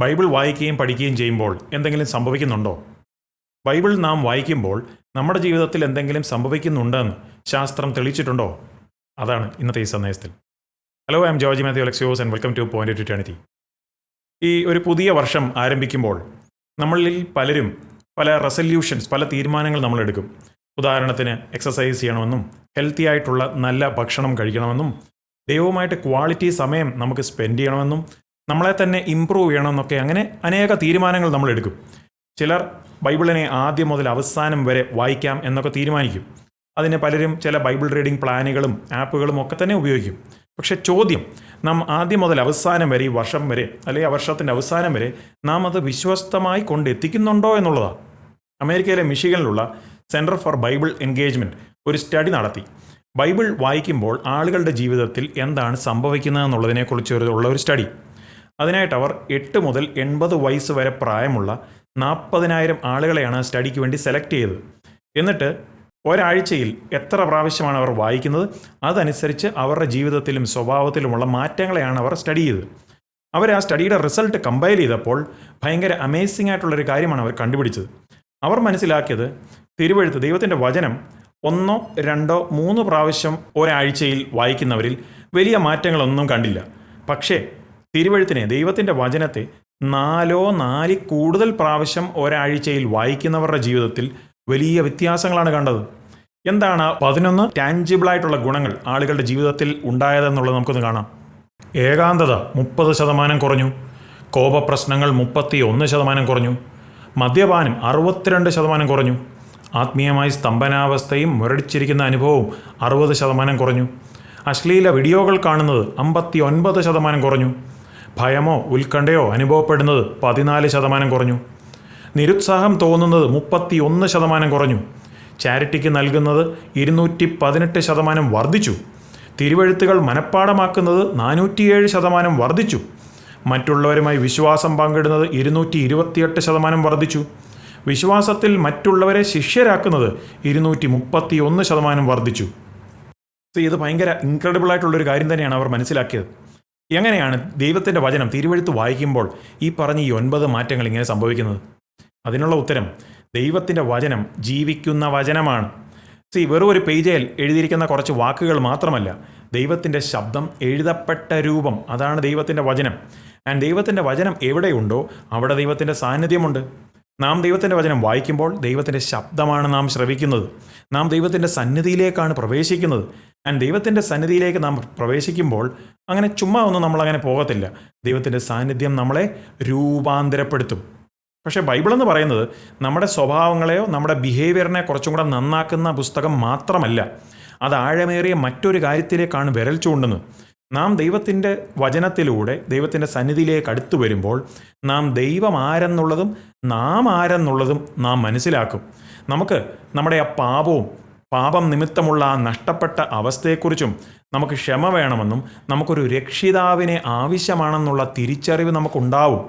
Bible വായിക്കുകയും പഠിക്കുകയും ചെയ്യുമ്പോൾ എന്തെങ്കിലും സംഭവിക്കുന്നുണ്ടോ? ബൈബിൾ നാം വായിക്കുമ്പോൾ നമ്മുടെ ജീവിതത്തിൽ എന്തെങ്കിലും സംഭവിക്കുന്നുണ്ടെന്ന് ശാസ്ത്രം തെളിയിച്ചിട്ടുണ്ടോ? അതാണ് ഇന്നത്തെ ഈ സന്ദേശത്തിൽ. Hello, I M George Mathew Alexios and welcome two point two eternity. ഈ ഒരു പുതിയ വർഷം ആരംഭിക്കുമ്പോൾ നമ്മളിൽ പലരും പല റെസല്യൂഷൻസ്, പല തീരുമാനങ്ങൾ നമ്മളെടുക്കും. ഉദാഹരണത്തിന് എക്സസൈസ് ചെയ്യണമെന്നും, ഹെൽത്തി ആയിട്ടുള്ള നല്ല ഭക്ഷണം കഴിക്കണമെന്നും, ദൈവവുമായിട്ട് ക്വാളിറ്റി സമയം നമുക്ക് സ്പെൻഡ് ചെയ്യണമെന്നും, നമ്മളെ തന്നെ ഇമ്പ്രൂവ് ചെയ്യണമെന്നൊക്കെ അങ്ങനെ അനേക തീരുമാനങ്ങൾ നമ്മൾ എടുക്കും. ചിലർ ബൈബിളിനെ ആദ്യം മുതൽ അവസാനം വരെ വായിക്കാം എന്നൊക്കെ തീരുമാനിക്കും. അതിന് പലരും ചില ബൈബിൾ റീഡിംഗ് പ്ലാനുകളും ആപ്പുകളും ഒക്കെ തന്നെ ഉപയോഗിക്കും. പക്ഷേ ചോദ്യം, നാം ആദ്യം മുതൽ അവസാനം വരെ, ഈ വർഷം വരെ അല്ലെങ്കിൽ ആ വർഷത്തിൻ്റെ അവസാനം വരെ നാം അത് വിശ്വസ്തമായി കൊണ്ടെത്തിക്കുന്നുണ്ടോ എന്നുള്ളതാണ്. അമേരിക്കയിലെ മിഷിഗനിലുള്ള സെൻറ്റർ ഫോർ ബൈബിൾ എൻഗേജ്മെൻറ്റ് ഒരു സ്റ്റഡി നടത്തി. ബൈബിൾ വായിക്കുമ്പോൾ ആളുകളുടെ ജീവിതത്തിൽ എന്താണ് സംഭവിക്കുന്നതെന്നുള്ളതിനെക്കുറിച്ച് ഉള്ള ഒരു സ്റ്റഡി. അതിനായിട്ട് അവർ 8 മുതൽ 80 വയസ്സ് വരെ പ്രായമുള്ള 40,000 ആളുകളെയാണ് സ്റ്റഡിക്ക് വേണ്ടി സെലക്ട് ചെയ്തത്. എന്നിട്ട് ഒരാഴ്ചയിൽ എത്ര പ്രാവശ്യമാണ് അവർ വായിക്കുന്നത്, അതനുസരിച്ച് അവരുടെ ജീവിതത്തിലും സ്വഭാവത്തിലുമുള്ള മാറ്റങ്ങളെയാണ് അവർ സ്റ്റഡി ചെയ്തത്. അവർ ആ സ്റ്റഡിയുടെ റിസൾട്ട് കമ്പയർ ചെയ്തപ്പോൾ ഭയങ്കര അമേസിംഗ് ആയിട്ടുള്ളൊരു കാര്യമാണ് അവർ കണ്ടുപിടിച്ചത്. അവർ മനസ്സിലാക്കിയത്, തിരുവെഴുത്ത്, ദൈവത്തിൻ്റെ വചനം 1, 2, 3 പ്രാവശ്യം ഒരാഴ്ചയിൽ വായിക്കുന്നവരിൽ വലിയ മാറ്റങ്ങളൊന്നും കണ്ടില്ല. പക്ഷേ തിരുവെഴുത്തിനെ, ദൈവത്തിൻ്റെ വചനത്തെ 4 കൂടുതൽ പ്രാവശ്യം ഒരാഴ്ചയിൽ വായിക്കുന്നവരുടെ ജീവിതത്തിൽ വലിയ വ്യത്യാസങ്ങളാണ് കണ്ടത്. എന്താണ് 11 ടാഞ്ചിബിളായിട്ടുള്ള ഗുണങ്ങൾ ആളുകളുടെ ജീവിതത്തിൽ ഉണ്ടായതെന്നുള്ളത് നമുക്കൊന്ന് കാണാം. ഏകാന്തത 30% കുറഞ്ഞു. കോപപ്രശ്നങ്ങൾ 31% കുറഞ്ഞു. മദ്യപാനം 62% കുറഞ്ഞു. ആത്മീയമായി സ്തംഭനാവസ്ഥയും മുരടിച്ചിരിക്കുന്ന അനുഭവവും 60% കുറഞ്ഞു. അശ്ലീല വീഡിയോകൾ കാണുന്നത് 59% കുറഞ്ഞു. ഭയമോ ഉത്കണ്ഠയോ അനുഭവപ്പെടുന്നത് 14% കുറഞ്ഞു. നിരുത്സാഹം തോന്നുന്നത് 31% കുറഞ്ഞു. ചാരിറ്റിക്ക് നൽകുന്നത് 218% വർദ്ധിച്ചു. തിരുവെഴുത്തുകൾ മനഃപ്പാടമാക്കുന്നത് 407% വർദ്ധിച്ചു. മറ്റുള്ളവരുമായി വിശ്വാസം പങ്കിടുന്നത് 228% വർദ്ധിച്ചു. വിശ്വാസത്തിൽ മറ്റുള്ളവരെ ശിഷ്യരാക്കുന്നത് 231% വർദ്ധിച്ചു. ഇത് ഭയങ്കര ഇൻക്രെഡിബിൾ ആയിട്ടുള്ളൊരു കാര്യം തന്നെയാണ് അവർ മനസ്സിലാക്കിയത്. എങ്ങനെയാണ് ദൈവത്തിൻ്റെ വചനം, തിരുവെഴുത്ത് വായിക്കുമ്പോൾ ഈ പറഞ്ഞ ഈ 9 മാറ്റങ്ങൾ ഇങ്ങനെ സംഭവിക്കുന്നത്? അതിനുള്ള ഉത്തരം, ദൈവത്തിൻ്റെ വചനം ജീവിക്കുന്ന വചനമാണ്. വെറും ഒരു പേജിൽ എഴുതിയിരിക്കുന്ന കുറച്ച് വാക്കുകൾ മാത്രമല്ല, ദൈവത്തിൻ്റെ ശബ്ദം, എഴുതപ്പെട്ട രൂപം, അതാണ് ദൈവത്തിൻ്റെ വചനം. ആൻഡ് ദൈവത്തിൻ്റെ വചനം എവിടെയുണ്ടോ അവിടെ ദൈവത്തിൻ്റെ സാന്നിധ്യമുണ്ട്. നാം ദൈവത്തിൻ്റെ വചനം വായിക്കുമ്പോൾ ദൈവത്തിൻ്റെ ശബ്ദമാണ് നാം ശ്രവിക്കുന്നത്. നാം ദൈവത്തിൻ്റെ സന്നിധിയിലേക്കാണ് പ്രവേശിക്കുന്നത്. ആൻഡ് ദൈവത്തിൻ്റെ സന്നിധിയിലേക്ക് നാം പ്രവേശിക്കുമ്പോൾ അങ്ങനെ ചുമ്മാ ഒന്നും നമ്മളങ്ങനെ പോകത്തില്ല. ദൈവത്തിൻ്റെ സാന്നിധ്യം നമ്മളെ രൂപാന്തരപ്പെടുത്തും. പക്ഷേ ബൈബിളെന്ന് പറയുന്നത് നമ്മുടെ സ്വഭാവങ്ങളെയോ നമ്മുടെ ബിഹേവിയറിനെ കുറച്ചും കൂടെ നന്നാക്കുന്ന പുസ്തകം മാത്രമല്ല. അത് ആഴമേറിയ മറ്റൊരു കാര്യത്തിലേക്കാണ് വിരൽ ചൂണ്ടുന്നത്. നാം ദൈവത്തിൻ്റെ വചനത്തിലൂടെ ദൈവത്തിൻ്റെ സന്നിധിയിലേക്ക് അടുത്തു വരുമ്പോൾ നാം ദൈവം ആരെന്നുള്ളതും നാം ആരെന്നുള്ളതും നാം മനസ്സിലാക്കും. നമുക്ക് നമ്മുടെ ആ പാപം നിമിത്തമുള്ള ആ നഷ്ടപ്പെട്ട അവസ്ഥയെക്കുറിച്ചും നമുക്ക് ക്ഷമ വേണമെന്നും നമുക്കൊരു രക്ഷിതാവിനെ ആവശ്യമാണെന്നുള്ള തിരിച്ചറിവ് നമുക്കുണ്ടാവും.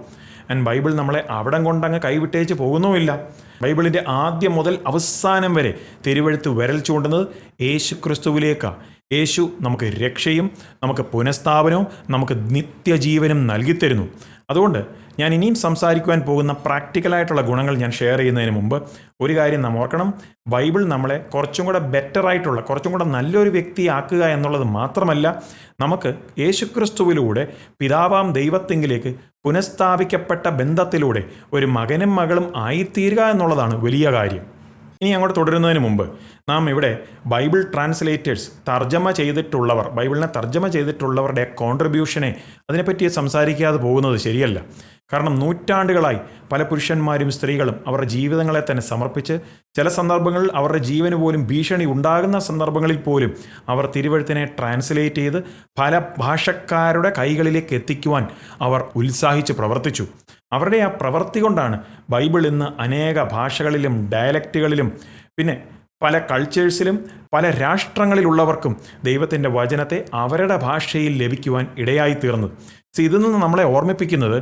ആൻഡ് ബൈബിൾ നമ്മളെ അവിടം കൊണ്ടങ്ങ് കൈവിട്ടേച്ച് പോകുന്നുമില്ല. ബൈബിളിൻ്റെ ആദ്യം മുതൽ അവസാനം വരെ തിരുവെഴുത്ത് വിരൽ ചൂണ്ടുന്നത് യേശു ക്രിസ്തുവിലേക്കാണ്. യേശു നമുക്ക് രക്ഷയും നമുക്ക് പുനഃസ്ഥാപനവും നമുക്ക് നിത്യജീവനും നൽകിത്തരുന്നു. അതുകൊണ്ട് ഞാൻ ഇനിയും സംസാരിക്കുവാൻ പോകുന്ന പ്രാക്ടിക്കലായിട്ടുള്ള ഗുണങ്ങൾ ഞാൻ ഷെയർ ചെയ്യുന്നതിന് മുമ്പ് ഒരു കാര്യം നാം ഓർക്കണം. ബൈബിൾ നമ്മളെ കുറച്ചും കൂടെ ബെറ്ററായിട്ടുള്ള, കുറച്ചും കൂടെ നല്ലൊരു വ്യക്തിയാക്കുക എന്നുള്ളത് മാത്രമല്ല, നമുക്ക് യേശുക്രിസ്തുവിലൂടെ പിതാവാം ദൈവത്തെങ്കിലേക്ക് പുനഃസ്ഥാപിക്കപ്പെട്ട ബന്ധത്തിലൂടെ ഒരു മകനും മകളും ആയിത്തീരുക എന്നുള്ളതാണ് വലിയ കാര്യം. ഇനി അങ്ങോട്ട് തുടരുന്നതിന് മുമ്പ് നാം ഇവിടെ ബൈബിൾ ട്രാൻസ്ലേറ്റേഴ്സ്, ബൈബിളിനെ തർജ്ജമ ചെയ്തിട്ടുള്ളവരുടെ കോൺട്രിബ്യൂഷനെ അതിനെപ്പറ്റി സംസാരിക്കാതെ പോകുന്നത് ശരിയല്ല. കാരണം നൂറ്റാണ്ടുകളായി പല പുരുഷന്മാരും സ്ത്രീകളും അവരുടെ ജീവിതങ്ങളെ തന്നെ സമർപ്പിച്ച്, ചില സന്ദർഭങ്ങളിൽ അവരുടെ ജീവന് പോലും ഭീഷണി ഉണ്ടാകുന്ന സന്ദർഭങ്ങളിൽ പോലും അവർ തിരുവെഴുത്തിനെ ട്രാൻസ്ലേറ്റ് ചെയ്ത് പല ഭാഷക്കാരുടെ കൈകളിലേക്ക് എത്തിക്കുവാൻ അവർ ഉത്സാഹിച്ച് പ്രവർത്തിച്ചു. അവരുടെ ആ പ്രവൃത്തി കൊണ്ടാണ് ബൈബിൾ ഇന്ന് അനേക ഭാഷകളിലും ഡയലക്റ്റുകളിലും പിന്നെ പല കൾച്ചേഴ്സിലും പല രാഷ്ട്രങ്ങളിലുള്ളവർക്കും ദൈവത്തിൻ്റെ വചനത്തെ അവരുടെ ഭാഷയിൽ ലഭിക്കുവാൻ ഇടയായി തീർന്നത്. ഇതിൽ നിന്ന് നമ്മളെ ഓർമ്മിപ്പിക്കുന്നത്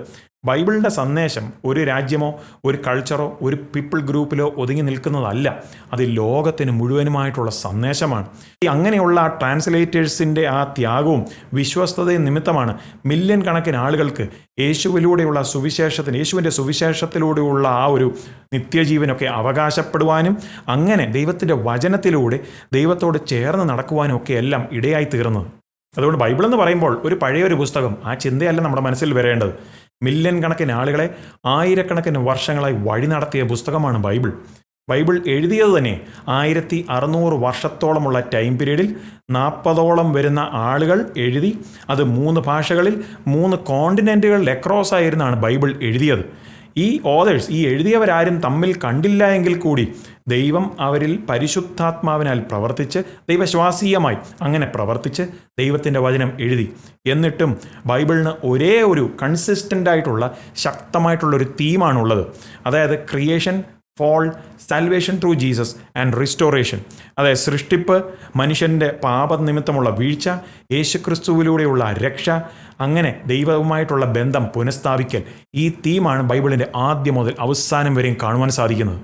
ബൈബിളിൻ്റെ സന്ദേശം ഒരു രാജ്യമോ ഒരു കൾച്ചറോ ഒരു പീപ്പിൾ ഗ്രൂപ്പിലോ ഒതുങ്ങി നിൽക്കുന്നതല്ല. അത് ലോകത്തിന് മുഴുവനുമായിട്ടുള്ള സന്ദേശമാണ്. അങ്ങനെയുള്ള ആ ട്രാൻസ്ലേറ്റേഴ്സിൻ്റെ ആ ത്യാഗവും വിശ്വസ്തതയും നിമിത്തമാണ് മില്യൺ കണക്കിന് ആളുകൾക്ക് യേശുവിലൂടെയുള്ള യേശുവിൻ്റെ സുവിശേഷത്തിലൂടെയുള്ള ആ ഒരു നിത്യജീവനൊക്കെ അവകാശപ്പെടുവാനും അങ്ങനെ ദൈവത്തിൻ്റെ വചനത്തിലൂടെ ദൈവത്തോട് ചേർന്ന് നടക്കുവാനും ഒക്കെ എല്ലാം ഇടയായി തീർന്നത്. അതുകൊണ്ട് ബൈബിൾ എന്ന് പറയുമ്പോൾ ഒരു പഴയൊരു പുസ്തകം, ആ ചിന്തയല്ല നമ്മുടെ മനസ്സിൽ വരേണ്ടത്. മില്യൺ കണക്കിന് ആളുകളെ ആയിരക്കണക്കിന് വർഷങ്ങളായി വഴി നടത്തിയ പുസ്തകമാണ് ബൈബിൾ. ബൈബിൾ എഴുതിയത് തന്നെ 1600 വർഷത്തോളമുള്ള ടൈം പീരീഡിൽ 40ഓളം വരുന്ന ആളുകൾ എഴുതി. അത് 3 ഭാഷകളിൽ 3 കോണ്ടിനെൻറ്റുകളിൽ അക്രോസ് ആയിരുന്നാണ് ബൈബിൾ എഴുതിയത്. ഈ ഓതേഴ്സ്, ഈ എഴുതിയവരാരും തമ്മിൽ കണ്ടില്ല എങ്കിൽ കൂടി ദൈവം അവരിൽ പരിശുദ്ധാത്മാവിനാൽ പ്രവർത്തിച്ച് ദൈവശ്വാസീയമായി അങ്ങനെ പ്രവർത്തിച്ച് ദൈവത്തിൻ്റെ വചനം എഴുതി. എന്നിട്ടും ബൈബിളിന് ഒരേ ഒരു കൺസിസ്റ്റൻ്റ് ആയിട്ടുള്ള ശക്തമായിട്ടുള്ളൊരു തീമാണുള്ളത്. അതായത് creation, fall, salvation through Jesus and restoration. അതായത് സൃഷ്ടിപ്പ്, മനുഷ്യൻ്റെ പാപനിമിത്തമുള്ള വീഴ്ച, യേശുക്രിസ്തുവിലൂടെയുള്ള രക്ഷ, അങ്ങനെ ദൈവവുമായിട്ടുള്ള ബന്ധം പുനഃസ്ഥാപിക്കൽ. ഈ തീമാണ് ബൈബിളിൻ്റെ ആദ്യം മുതൽ അവസാനം വരെയും കാണുവാൻ സാധിക്കുന്നത്.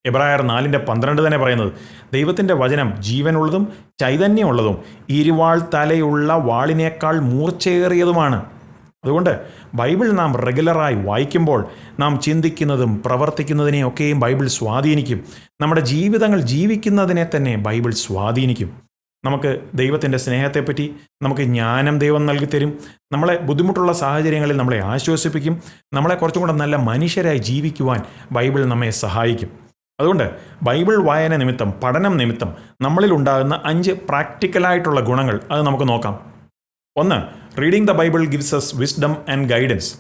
എബ്രായർ 4:12 തന്നെ പറയുന്നത്, ദൈവത്തിൻ്റെ വചനം ജീവനുള്ളതും ചൈതന്യമുള്ളതും ഇരുവാൾ തലയുള്ള വാളിനേക്കാൾ മൂർച്ചയേറിയതുമാണ്. അതുകൊണ്ട് ബൈബിൾ നാം റെഗുലറായി വായിക്കുമ്പോൾ നാം ചിന്തിക്കുന്നതും പ്രവർത്തിക്കുന്നതിനെയൊക്കെയും ബൈബിൾ സ്വാധീനിക്കും. നമ്മുടെ ജീവിതങ്ങൾ ജീവിക്കുന്നതിനെ തന്നെ ബൈബിൾ സ്വാധീനിക്കും. നമുക്ക് ദൈവത്തിൻ്റെ സ്നേഹത്തെപ്പറ്റി നമുക്ക് ജ്ഞാനം ദൈവം നൽകിത്തരും. നമ്മളെ ബുദ്ധിമുട്ടുള്ള സാഹചര്യങ്ങളിൽ നമ്മളെ ആശ്വസിപ്പിക്കും. നമ്മളെ കുറച്ചും കൂടെ നല്ല മനുഷ്യരായി ജീവിക്കുവാൻ ബൈബിൾ നമ്മെ സഹായിക്കും. അതുകൊണ്ട് ബൈബിൾ വായന നിമിത്തം, പഠനം നിമിത്തം നമ്മളിൽ ഉണ്ടാകുന്ന 5 പ്രാക്ടിക്കലായിട്ടുള്ള ഗുണങ്ങൾ അത് നമുക്ക് നോക്കാം. 1. Reading the Bible gives us wisdom and guidance.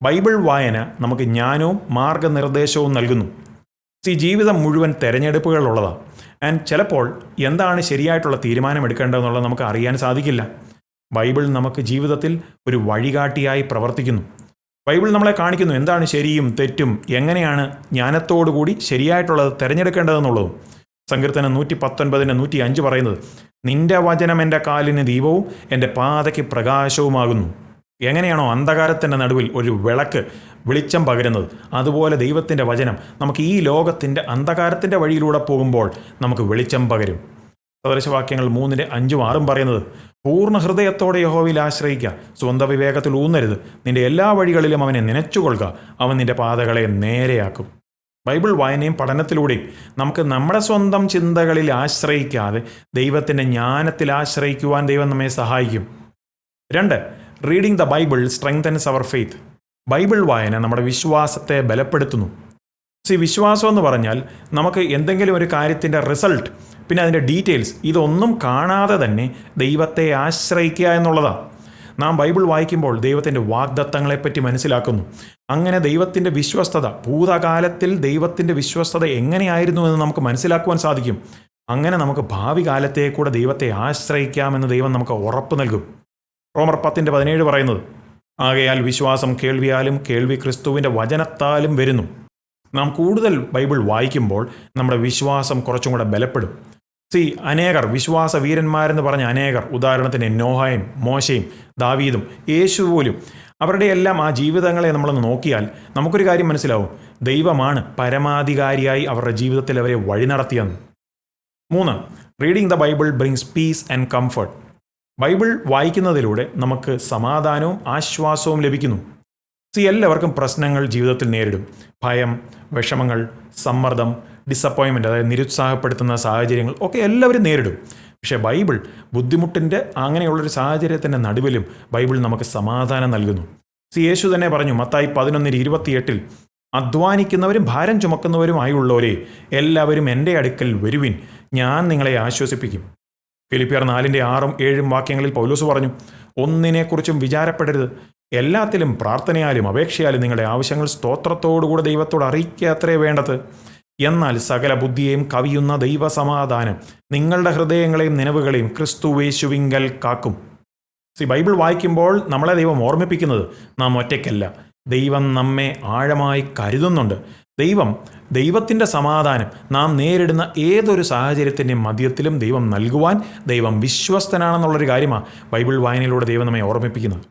Bible വായന നമുക്ക് ജ്ഞാനവും മാർഗനിർദ്ദേശവും നൽകുന്നു. ജീവിതം മുഴുവൻ തെരഞ്ഞെടുപ്പുകളുള്ളതാണ്. ആൻഡ് ചിലപ്പോൾ എന്താണ് ശരിയായിട്ടുള്ള തീരുമാനമെടുക്കേണ്ടതെന്നുള്ളത് നമുക്ക് അറിയാൻ സാധിക്കില്ല. ബൈബിൾ നമുക്ക് ജീവിതത്തിൽ ഒരു വഴികാട്ടിയായി പ്രവർത്തിക്കുന്നു. ബൈബിൾ നമ്മളെ കാണിക്കുന്നു എന്താണ് ശരിയും തെറ്റും, എങ്ങനെയാണ് ജ്ഞാനത്തോടുകൂടി ശരിയായിട്ടുള്ളത് തിരഞ്ഞെടുക്കേണ്ടതെന്നുള്ളതും. സങ്കീർത്തനം 119:105 പറയുന്നത്, നിന്റെ വചനം എൻ്റെ കാലിന് ദീപവും എൻ്റെ പാതയ്ക്ക് പ്രകാശവുമാകുന്നു. എങ്ങനെയാണോ അന്ധകാരത്തിൻ്റെ നടുവിൽ ഒരു വിളക്ക് വെളിച്ചം പകരുന്നത്, അതുപോലെ ദൈവത്തിൻ്റെ വചനം നമുക്ക് ഈ ലോകത്തിൻ്റെ അന്ധകാരത്തിൻ്റെ വഴിയിലൂടെ പോകുമ്പോൾ നമുക്ക് വെളിച്ചം പകരും. സദൃശവാക്യങ്ങൾ 3:5-6 പറയുന്നത്, പൂർണ്ണ ഹൃദയത്തോടെ യഹോവയിൽ ആശ്രയിക്കുക, സ്വന്തം വിവേകത്തിൽ ഊന്നരുത്, നിന്റെ എല്ലാ വഴികളിലും അവനെ നനച്ചുകൊള്ളുക, അവൻ നിന്റെ പാതകളെ നേരെയാക്കും. ബൈബിൾ വായനയും പഠനത്തിലൂടെയും നമുക്ക് നമ്മുടെ സ്വന്തം ചിന്തകളിൽ ആശ്രയിക്കാതെ ദൈവത്തിൻ്റെ ജ്ഞാനത്തിൽ ആശ്രയിക്കുവാൻ ദൈവം നമ്മെ സഹായിക്കും. 2. Reading the Bible strengthens our faith. Bible വായന നമ്മുടെ വിശ്വാസത്തെ ബലപ്പെടുത്തുന്നു. വിശ്വാസം എന്ന് പറഞ്ഞാൽ നമുക്ക് എന്തെങ്കിലും ഒരു കാര്യത്തിൻ്റെ റിസൾട്ട്, പിന്നെ അതിൻ്റെ ഡീറ്റെയിൽസ് ഇതൊന്നും കാണാതെ തന്നെ ദൈവത്തെ ആശ്രയിക്കുക എന്നുള്ളതാണ്. നാം ബൈബിൾ വായിക്കുമ്പോൾ ദൈവത്തിൻ്റെ വാഗ്ദത്തങ്ങളെപ്പറ്റി മനസ്സിലാക്കുന്നു. അങ്ങനെ ദൈവത്തിൻ്റെ വിശ്വസ്തത, ഭൂതകാലത്തിൽ ദൈവത്തിൻ്റെ വിശ്വസ്തത എങ്ങനെയായിരുന്നു എന്ന് നമുക്ക് മനസ്സിലാക്കുവാൻ സാധിക്കും. അങ്ങനെ നമുക്ക് ഭാവി കാലത്തെ കൂടെ ദൈവത്തെ ആശ്രയിക്കാമെന്ന് ദൈവം നമുക്ക് ഉറപ്പ് നൽകും. റോമർ 10:17 പറയുന്നത്, ആകയാൽ വിശ്വാസം കേൾവിയാലും കേൾവി ക്രിസ്തുവിൻ്റെ വചനത്താലും വരുന്നു. നാം കൂടുതൽ ബൈബിൾ വായിക്കുമ്പോൾ നമ്മുടെ വിശ്വാസം കുറച്ചും കൂടെ ബലപ്പെടും. അനേകർ വിശ്വാസ വീരന്മാരെന്ന് പറഞ്ഞ അനേകർ, ഉദാഹരണത്തിന് നോഹയും മോശയും ദാവീദും യേശു പോലും, അവരുടെ എല്ലാം ആ ജീവിതങ്ങളെ നമ്മളൊന്ന് നോക്കിയാൽ നമുക്കൊരു കാര്യം മനസ്സിലാവും, ദൈവമാണ് പരമാധികാരിയായി അവരുടെ ജീവിതത്തിൽ അവരെ വഴി നടത്തിയെന്ന്. 3. Reading the Bible brings piece and comfort. Bible വായിക്കുന്നതിലൂടെ നമുക്ക് സമാധാനവും ആശ്വാസവും ലഭിക്കുന്നു. എല്ലാവർക്കും പ്രശ്നങ്ങൾ ജീവിതത്തിൽ നേരിടും. ഭയം, വിഷമങ്ങൾ, സമ്മർദ്ദം, ഡിസപ്പോയിൻമെൻറ്റ്, അതായത് നിരുത്സാഹപ്പെടുത്തുന്ന സാഹചര്യങ്ങൾ ഒക്കെ എല്ലാവരും നേരിടും. പക്ഷേ ബൈബിൾ ബുദ്ധിമുട്ടിൻ്റെ അങ്ങനെയുള്ളൊരു സാഹചര്യത്തിൻ്റെ നടുവിലും ബൈബിൾ നമുക്ക് സമാധാനം നൽകുന്നു. യേശു തന്നെ പറഞ്ഞു മത്തായി 11:28, അധ്വാനിക്കുന്നവരും ഭാരം ചുമക്കുന്നവരുമായുള്ളവരെ എല്ലാവരും എൻ്റെ അടുക്കൽ വരുവിൻ, ഞാൻ നിങ്ങളെ ആശ്വസിപ്പിക്കും. ഫിലിപ്പിയർ 4:6-7 വാക്യങ്ങളിൽ പൗലോസ് പറഞ്ഞു, ഒന്നിനെക്കുറിച്ചും വിചാരപ്പെടരുത്, എല്ലാത്തിലും പ്രാർത്ഥനയാലും അപേക്ഷയാലും നിങ്ങളുടെ ആവശ്യങ്ങൾ സ്തോത്രത്തോടുകൂടെ ദൈവത്തോട് അറിയിക്കുക അത്രേ വേണ്ടത്. എന്നാൽ സകല ബുദ്ധിയെയും കവിയുന്ന ദൈവസമാധാനം നിങ്ങളുടെ ഹൃദയങ്ങളെയും നിലവുകളെയും ക്രിസ്തുവേശുവിങ്കൽ കാക്കും. ബൈബിൾ വായിക്കുമ്പോൾ നമ്മളെ ദൈവം ഓർമ്മിപ്പിക്കുന്നത് നാം ഒറ്റയ്ക്കല്ല, ദൈവം നമ്മെ ആഴമായി കരുതുന്നുണ്ട്. ദൈവത്തിൻ്റെ സമാധാനം നാം നേരിടുന്ന ഏതൊരു സാഹചര്യത്തിൻ്റെയും മധ്യത്തിലും ദൈവം നൽകുവാൻ ദൈവം വിശ്വസ്തനാണെന്നുള്ളൊരു കാര്യമാണ് ബൈബിൾ വായനയിലൂടെ ദൈവം നമ്മെ ഓർമ്മിപ്പിക്കുന്നത്.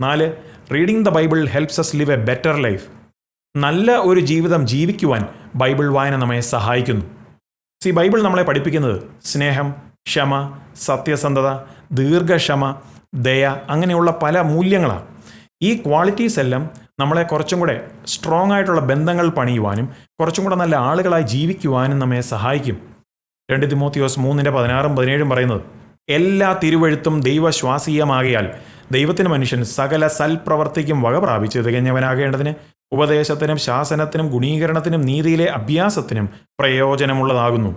4. Reading the Bible helps us live A better life. നല്ല ഒരു ജീവിതം ജീവിക്കുവാൻ ബൈബിൾ വായന നമ്മെ സഹായിക്കുന്നു. ബൈബിൾ നമ്മളെ പഠിപ്പിക്കുന്നത് സ്നേഹം, ക്ഷമ, സത്യസന്ധത, ദീർഘക്ഷമ, ദയ, അങ്ങനെയുള്ള പല മൂല്യങ്ങളാണ്. ഈ ക്വാളിറ്റീസ് എല്ലാം നമ്മളെ കുറച്ചും കൂടെ സ്ട്രോങ് ആയിട്ടുള്ള ബന്ധങ്ങൾ പണിയുവാനും കുറച്ചും കൂടെ നല്ല ആളുകളായി ജീവിക്കുവാനും നമ്മെ സഹായിക്കും. 2 തിമോത്തിയോസ് 3:16-17 പറയുന്നത്, എല്ലാ തിരുവഴുത്തും ദൈവശ്വാസീയമാകയാൽ ദൈവത്തിന് മനുഷ്യൻ സകല സൽപ്രവർത്തിക്കും വക പ്രാപിച്ച് തികഞ്ഞവനാകേണ്ടതിന് ഉപദേശത്തിനും ശാസനത്തിനും ഗുണീകരണത്തിനും നീതിയിലെ അഭ്യാസത്തിനും പ്രയോജനമുള്ളതാകുന്നു.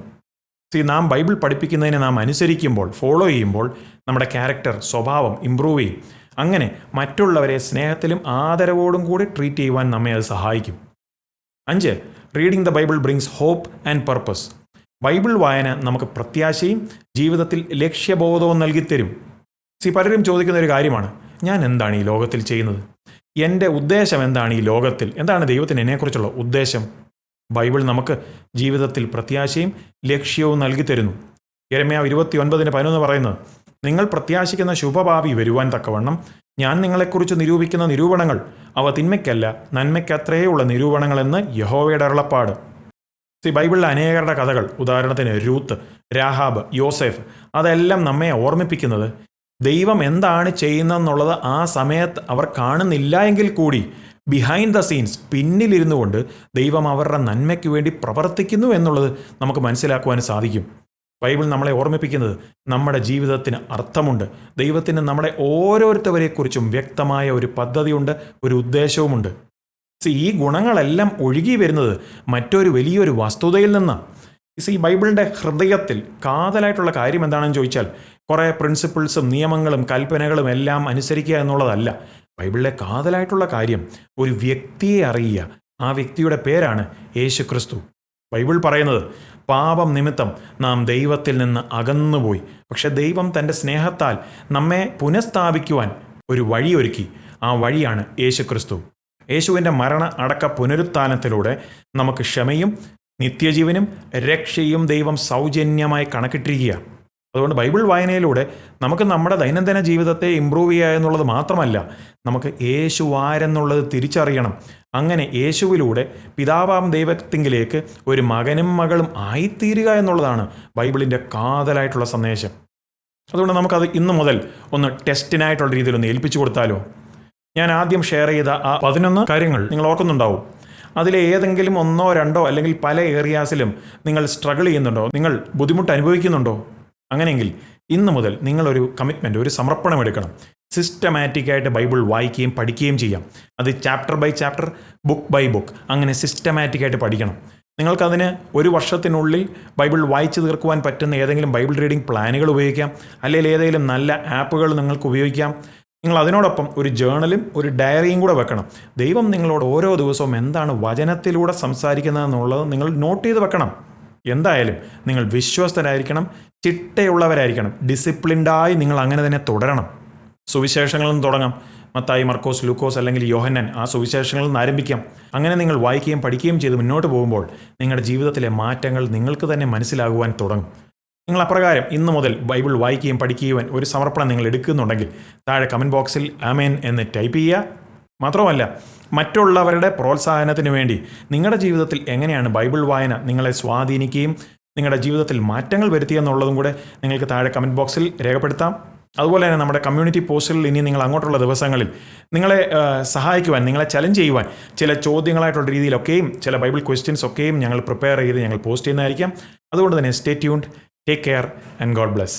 നാം ബൈബിൾ പഠിപ്പിക്കുന്നതിനെ നാം അനുസരിക്കുമ്പോൾ, ഫോളോ ചെയ്യുമ്പോൾ നമ്മുടെ ക്യാരക്ടർ, സ്വഭാവം ഇമ്പ്രൂവ് ചെയ്യും. അങ്ങനെ മറ്റുള്ളവരെ സ്നേഹത്തിലും ആദരവോടും കൂടി ട്രീറ്റ് ചെയ്യുവാൻ നമ്മെ അത് സഹായിക്കും. 5. Reading the Bible brings hope and purpose. Bible വായന നമുക്ക് പ്രത്യാശയും ജീവിതത്തിൽ ലക്ഷ്യബോധവും നൽകിത്തരും. പലരും ചോദിക്കുന്ന ഒരു കാര്യമാണ്, ഞാൻ എന്താണ് ഈ ലോകത്തിൽ ചെയ്യുന്നത്? എൻ്റെ ഉദ്ദേശം എന്താണ് ഈ ലോകത്തിൽ? എന്താണ് ദൈവത്തിന് എന്നെക്കുറിച്ചുള്ള ഉദ്ദേശം? ബൈബിൾ നമുക്ക് ജീവിതത്തിൽ പ്രത്യാശയും ലക്ഷ്യവും നൽകിത്തരുന്നു. യെരമ്യാവ് 29:11 പറയുന്നത്, നിങ്ങൾ പ്രത്യാശിക്കുന്ന ശുഭഭാവി വരുവാൻ തക്കവണ്ണം ഞാൻ നിങ്ങളെക്കുറിച്ച് നിരൂപിക്കുന്ന നിരൂപണങ്ങൾ അവ തിന്മയ്ക്കല്ല നന്മയ്ക്കത്രയുള്ള നിരൂപണങ്ങളെന്ന് യഹോവയുടെ അരുളപ്പാട്. ബൈബിളിലെ അനേകരുടെ കഥകൾ, ഉദാഹരണത്തിന് രൂത്ത്, രാഹാബ്, യോസേഫ്, അതെല്ലാം നമ്മെ ഓർമ്മിപ്പിക്കുന്നത് ദൈവം എന്താണ് ചെയ്യുന്നതെന്നുള്ളത് ആ സമയത്ത് അവർ കാണുന്നില്ല എങ്കിൽ കൂടി ബിഹൈൻഡ് ദ സീൻസ്, പിന്നിലിരുന്നു കൊണ്ട് ദൈവം അവരുടെ നന്മയ്ക്ക് വേണ്ടി പ്രവർത്തിക്കുന്നു എന്നുള്ളത് നമുക്ക് മനസ്സിലാക്കുവാൻ സാധിക്കും. ബൈബിൾ നമ്മളെ ഓർമ്മിപ്പിക്കുന്നത് നമ്മുടെ ജീവിതത്തിന് അർത്ഥമുണ്ട്. ദൈവത്തിന് നമ്മളെ ഓരോരുത്തവരെക്കുറിച്ചും വ്യക്തമായ ഒരു പദ്ധതിയുണ്ട്, ഒരു ഉദ്ദേശവുമുണ്ട്. ഈ ഗുണങ്ങളെല്ലാം ഒഴുകി വരുന്നത് മറ്റൊരു വലിയൊരു വസ്തുതയിൽ നിന്നാണ്. ഈ ബൈബിളിൻ്റെ ഹൃദയത്തിൽ കാതലായിട്ടുള്ള കാര്യം എന്താണെന്ന് ചോദിച്ചാൽ കുറേ പ്രിൻസിപ്പിൾസും നിയമങ്ങളും കൽപ്പനകളും എല്ലാം അനുസരിക്കുക എന്നുള്ളതല്ല. ബൈബിളിലെ കാതലായിട്ടുള്ള കാര്യം ഒരു വ്യക്തിയെ അറിയുക. ആ വ്യക്തിയുടെ പേരാണ് യേശുക്രിസ്തു. ബൈബിൾ പറയുന്നത്, പാപം നിമിത്തം നാം ദൈവത്തിൽ നിന്ന് അകന്നുപോയി, പക്ഷെ ദൈവം തൻ്റെ സ്നേഹത്താൽ നമ്മെ പുനഃസ്ഥാപിക്കുവാൻ ഒരു വഴിയൊരുക്കി. ആ വഴിയാണ് യേശുക്രിസ്തു. യേശുവിൻ്റെ മരണ അടക്ക പുനരുത്ഥാനത്തിലൂടെ നമുക്ക് ക്ഷമയും നിത്യജീവനും രക്ഷയും ദൈവം സൗജന്യമായി കണക്കിട്ടിരിക്കുക. അതുകൊണ്ട് ബൈബിൾ വായനയിലൂടെ നമുക്ക് നമ്മുടെ ദൈനംദിന ജീവിതത്തെ ഇമ്പ്രൂവ് ചെയ്യുക എന്നുള്ളത് മാത്രമല്ല, നമുക്ക് യേശു ആരെന്നുള്ളത് തിരിച്ചറിയണം. അങ്ങനെ യേശുവിലൂടെ പിതാവാം ദൈവത്തിങ്കിലേക്ക് ഒരു മകനും മകളും ആയിത്തീരുക എന്നുള്ളതാണ് ബൈബിളിൻ്റെ കാതലായിട്ടുള്ള സന്ദേശം. അതുകൊണ്ട് നമുക്കത് ഇന്നു മുതൽ ഒന്ന് ടെസ്റ്റിനായിട്ടുള്ള രീതിയിൽ ഒന്ന് ഏൽപ്പിച്ചു കൊടുത്താലോ? ഞാൻ ആദ്യം ഷെയർ ചെയ്ത ആ 11 കാര്യങ്ങൾ നിങ്ങൾ ഓർക്കുന്നുണ്ടാവും. അതിലെ ഏതെങ്കിലും 1, 2 അല്ലെങ്കിൽ പല ഏരിയാസിലും നിങ്ങൾ സ്ട്രഗിൾ ചെയ്യുന്നുണ്ടോ? നിങ്ങൾ ബുദ്ധിമുട്ട് അനുഭവിക്കുന്നുണ്ടോ? അങ്ങനെയെങ്കിൽ ഇന്നു മുതൽ നിങ്ങളൊരു കമ്മിറ്റ്മെൻറ്റ്, ഒരു സമർപ്പണം എടുക്കണം. സിസ്റ്റമാറ്റിക്കായിട്ട് ബൈബിൾ വായിക്കുകയും പഠിക്കുകയും ചെയ്യാം. അത് chapter by chapter, book by book, അങ്ങനെ സിസ്റ്റമാറ്റിക്കായിട്ട് പഠിക്കണം. നിങ്ങൾക്കതിന് 1 വർഷത്തിനുള്ളിൽ ബൈബിൾ വായിച്ചു തീർക്കുവാൻ പറ്റുന്ന ഏതെങ്കിലും ബൈബിൾ റീഡിംഗ് പ്ലാനുകൾ ഉപയോഗിക്കാം. അല്ലെങ്കിൽ ഏതെങ്കിലും നല്ല ആപ്പുകൾ നിങ്ങൾക്ക് ഉപയോഗിക്കാം. നിങ്ങൾ അതിനോടൊപ്പം ഒരു ജേണലും ഒരു ഡയറിയും കൂടെ വെക്കണം. ദൈവം നിങ്ങളോട് ഓരോ ദിവസവും എന്താണ് വചനത്തിലൂടെ സംസാരിക്കുന്നതെന്നുള്ളത് നിങ്ങൾ നോട്ട് ചെയ്ത് വെക്കണം. എന്തായാലും നിങ്ങൾ വിശ്വസ്തരായിരിക്കണം, ചിട്ടയുള്ളവരായിരിക്കണം, ഡിസിപ്ലിൻഡായി നിങ്ങൾ അങ്ങനെ തന്നെ തുടരണം. സുവിശേഷങ്ങളിൽ നിന്ന് തുടങ്ങാം. മത്തായി, മർക്കോസ്, ലൂക്കോസ് അല്ലെങ്കിൽ യോഹന്നാൻ, ആ സുവിശേഷങ്ങളിൽ നിന്ന് ആരംഭിക്കാം. അങ്ങനെ നിങ്ങൾ വായിക്കുകയും പഠിക്കുകയും ചെയ്ത് മുന്നോട്ട് പോകുമ്പോൾ നിങ്ങളുടെ ജീവിതത്തിലെ മാറ്റങ്ങൾ നിങ്ങൾക്ക് തന്നെ മനസ്സിലാകുവാൻ തുടങ്ങും. നിങ്ങൾ അപ്രകാരം ഇന്നു മുതൽ ബൈബിൾ വായിക്കുകയും പഠിക്കുകയും ഒരു സമർപ്പണം നിങ്ങൾ എടുക്കുന്നുണ്ടെങ്കിൽ താഴെ കമൻറ്റ് ബോക്സിൽ ആമേൻ എന്ന് ടൈപ്പ് ചെയ്യുക. മാത്രമല്ല, മറ്റുള്ളവരുടെ പ്രോത്സാഹനത്തിന് വേണ്ടി നിങ്ങളുടെ ജീവിതത്തിൽ എങ്ങനെയാണ് ബൈബിൾ വായന നിങ്ങളെ സ്വാധീനിക്കുകയും നിങ്ങളുടെ ജീവിതത്തിൽ മാറ്റങ്ങൾ വരുത്തിയെന്നുള്ളതും കൂടെ നിങ്ങൾക്ക് താഴെ കമൻറ്റ് ബോക്സിൽ രേഖപ്പെടുത്താം. അതുപോലെ തന്നെ നമ്മുടെ കമ്മ്യൂണിറ്റി പോസ്റ്റുകളിൽ ഇനി നിങ്ങൾ അങ്ങോട്ടുള്ള ദിവസങ്ങളിൽ നിങ്ങളെ സഹായിക്കുവാൻ, നിങ്ങളെ ചലഞ്ച് ചെയ്യുവാൻ ചില ചോദ്യങ്ങളായിട്ടുള്ള രീതിയിലൊക്കെയും ചില ബൈബിൾ ക്വസ്റ്റ്യൻസ് ഒക്കെയും ഞങ്ങൾ പ്രിപ്പയർ ചെയ്ത് ഞങ്ങൾ പോസ്റ്റ് ചെയ്യുന്നതായിരിക്കാം. അതുകൊണ്ട് തന്നെ stay tuned, take care and God bless.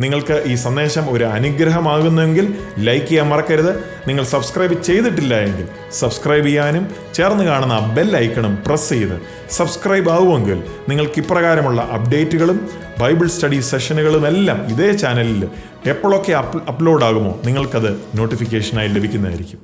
നിങ്ങൾക്ക് ഈ സന്ദേശം ഒരു അനുഗ്രഹമാകുന്നെങ്കിൽ ലൈക്ക് ചെയ്യാൻ മറക്കരുത്. നിങ്ങൾ സബ്സ്ക്രൈബ് ചെയ്തിട്ടില്ല എങ്കിൽ സബ്സ്ക്രൈബ് ചെയ്യാനും ചേർന്ന് കാണുന്ന ബെൽ ഐക്കണും പ്രസ് ചെയ്ത് സബ്സ്ക്രൈബ് ആവുമെങ്കിൽ നിങ്ങൾക്ക് ഇപ്രകാരമുള്ള അപ്ഡേറ്റുകളും ബൈബിൾ സ്റ്റഡി സെഷനുകളും എല്ലാം ഇതേ ചാനലിൽ എപ്പോഴൊക്കെ അപ്ലോഡ് ആകുമോ നിങ്ങൾക്കത് നോട്ടിഫിക്കേഷനായി ലഭിക്കുന്നതായിരിക്കും.